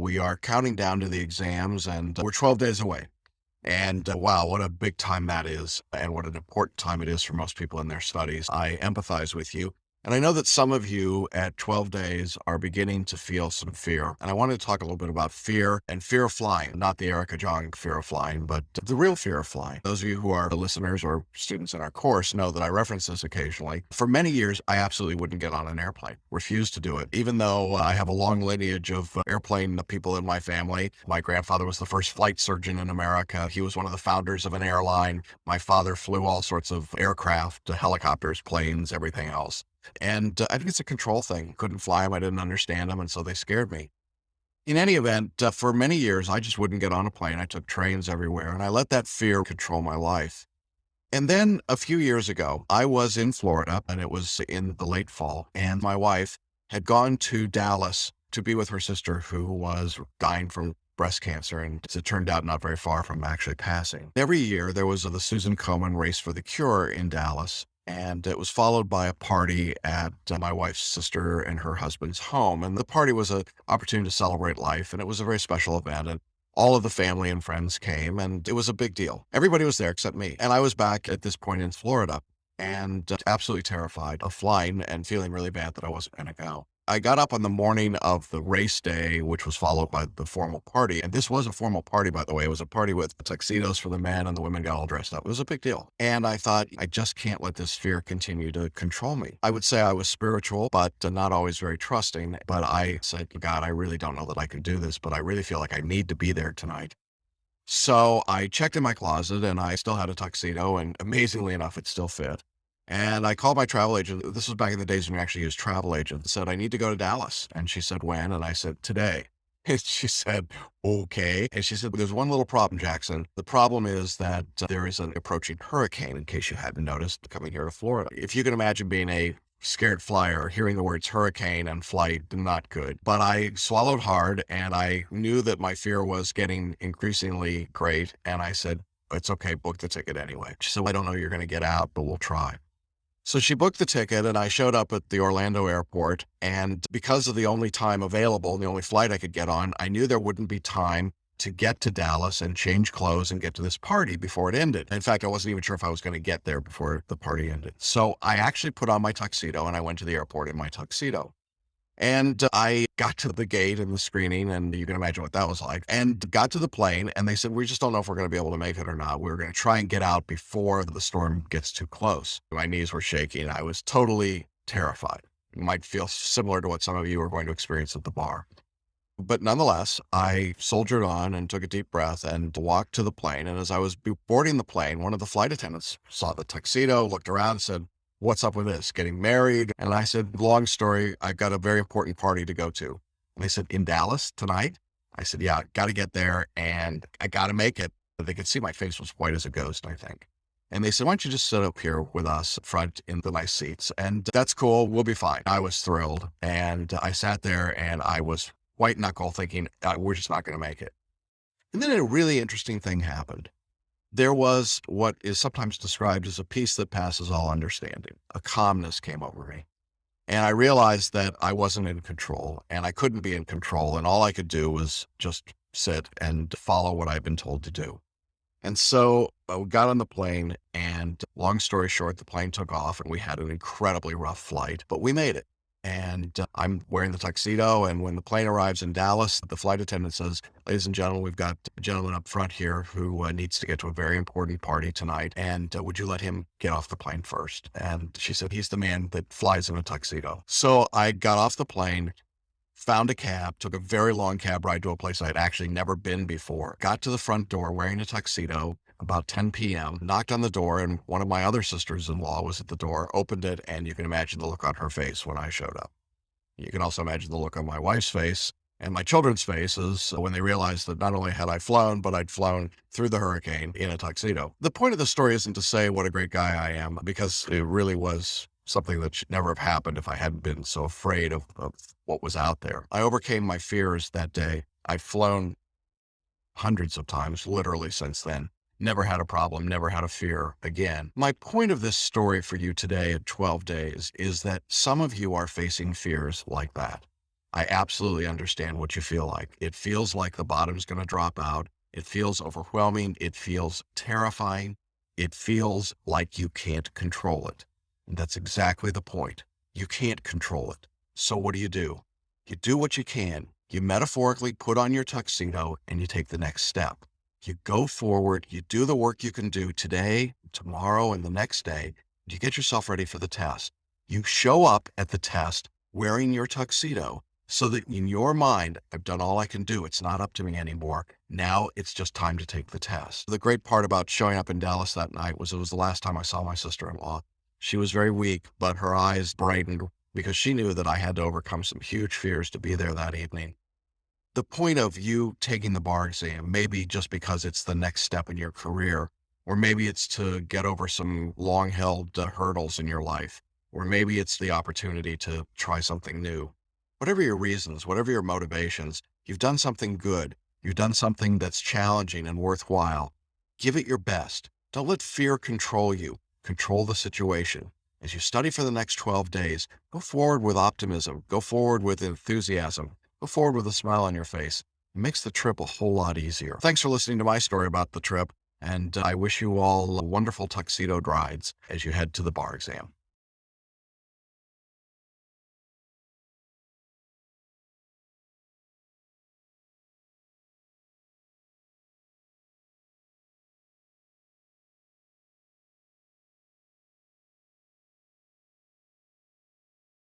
We are counting down to the exams and we're 12 days away. And wow, what a big time that is, and what an important time it is for most people in their studies. I empathize with you. And I know that some of you at 12 days are beginning to feel some fear. And I wanted to talk a little bit about fear and fear of flying, not the Erica Jong fear of flying, but the real fear of flying. Those of you who are listeners or students in our course know that I reference this occasionally. For many years, I absolutely wouldn't get on an airplane, refused to do it, even though I have a long lineage of airplane people in my family. My grandfather was the first flight surgeon in America. He was one of the founders of an airline. My father flew all sorts of aircraft, helicopters, planes, everything else. And I think it's a control thing. Couldn't fly them. I didn't understand them. And so they scared me. In any event, for many years, I just wouldn't get on a plane. I took trains everywhere and I let that fear control my life. And then a few years ago, I was in Florida and it was in the late fall. And my wife had gone to Dallas to be with her sister who was dying from breast cancer. And as it turned out, not very far from actually passing. Every year, there was the Susan Komen Race for the Cure in Dallas. And it was followed by a party at my wife's sister and her husband's home. And the party was an opportunity to celebrate life. And it was a very special event. And all of the family and friends came and it was a big deal. Everybody was there except me. And I was back at this point in Florida and absolutely terrified of flying and feeling really bad that I wasn't going to go. I got up on the morning of the race day, which was followed by the formal party. And this was a formal party, by the way. It was a party with tuxedos for the men and the women got all dressed up. It was a big deal. And I thought, I just can't let this fear continue to control me. I would say I was spiritual, but not always very trusting. But I said, God, I really don't know that I can do this, but I really feel like I need to be there tonight. So I checked in my closet and I still had a tuxedo and amazingly enough, it still fit. And I called my travel agent. This was back in the days when we actually used travel agents. Said, I need to go to Dallas. And she said, when? And I said, today. And she said, okay. And she said, there's one little problem, Jackson. The problem is that there is an approaching hurricane, in case you hadn't noticed, coming here to Florida. If you can imagine being a scared flyer, hearing the words hurricane and flight, not good. But I swallowed hard and I knew that my fear was getting increasingly great. And I said, it's okay, book the ticket anyway. She said, well, I don't know you're going to get out, but we'll try. So she booked the ticket and I showed up at the Orlando airport. And because of the only time available and the only flight I could get on, I knew there wouldn't be time to get to Dallas and change clothes and get to this party before it ended. In fact, I wasn't even sure if I was going to get there before the party ended. So I actually put on my tuxedo and I went to the airport in my tuxedo. And I got to the gate and the screening, and you can imagine what that was like, and got to the plane, and they said, we just don't know if we're going to be able to make it or not. We're going to try and get out before the storm gets too close. My knees were shaking. I was totally terrified. It might feel similar to what some of you are going to experience at the bar. But nonetheless, I soldiered on and took a deep breath and walked to the plane. And as I was boarding the plane, one of the flight attendants saw the tuxedo, looked around and said, what's up with this? Getting married? And I said, long story, I've got a very important party to go to. And they said, in Dallas tonight? I said, yeah, got to get there and I got to make it. They could see my face was white as a ghost, I think. And they said, why don't you just sit up here with us front in the nice seats? And that's cool. We'll be fine. I was thrilled. And I sat there and I was white knuckle thinking, we're just not going to make it. And then a really interesting thing happened. There was what is sometimes described as a peace that passes all understanding. A calmness came over me. And I realized that I wasn't in control and I couldn't be in control. And all I could do was just sit and follow what I'd been told to do. And so we got on the plane and long story short, the plane took off and we had an incredibly rough flight, but we made it. And I'm wearing the tuxedo. And when the plane arrives in Dallas, the flight attendant says, ladies and gentlemen, we've got a gentleman up front here who needs to get to a very important party tonight. And would you let him get off the plane first? And she said, he's the man that flies in a tuxedo. So I got off the plane, found a cab, took a very long cab ride to a place I'd actually never been before, got to the front door wearing a tuxedo, about 10 p.m., knocked on the door, and one of my other sisters-in-law was at the door, opened it, and you can imagine the look on her face when I showed up. You can also imagine the look on my wife's face and my children's faces when they realized that not only had I flown, but I'd flown through the hurricane in a tuxedo. The point of the story isn't to say what a great guy I am, because it really was something that should never have happened if I hadn't been so afraid of what was out there. I overcame my fears that day. I've flown hundreds of times, literally, since then. Never had a problem, never had a fear again. My point of this story for you today at 12 days is that some of you are facing fears like that. I absolutely understand what you feel like. It feels like the bottom's going to drop out. It feels overwhelming. It feels terrifying. It feels like you can't control it. And that's exactly the point. You can't control it. So what do? You do what you can. You metaphorically put on your tuxedo and you take the next step. You go forward. You do the work you can do today, tomorrow, and the next day. You get yourself ready for the test. You show up at the test wearing your tuxedo so that in your mind, I've done all I can do. It's not up to me anymore. Now it's just time to take the test. The great part about showing up in Dallas that night was it was the last time I saw my sister-in-law. She was very weak, but her eyes brightened because she knew that I had to overcome some huge fears to be there that evening. The point of you taking the bar exam, maybe just because it's the next step in your career, or maybe it's to get over some long held hurdles in your life, or maybe it's the opportunity to try something new. Whatever your reasons, whatever your motivations, you've done something good. You've done something that's challenging and worthwhile. Give it your best. Don't let fear control you. Control the situation. As you study for the next 12 days, go forward with optimism. Go forward with enthusiasm. Go forward with a smile on your face. It makes the trip a whole lot easier. Thanks for listening to my story about the trip, and I wish you all wonderful tuxedo rides as you head to the bar exam.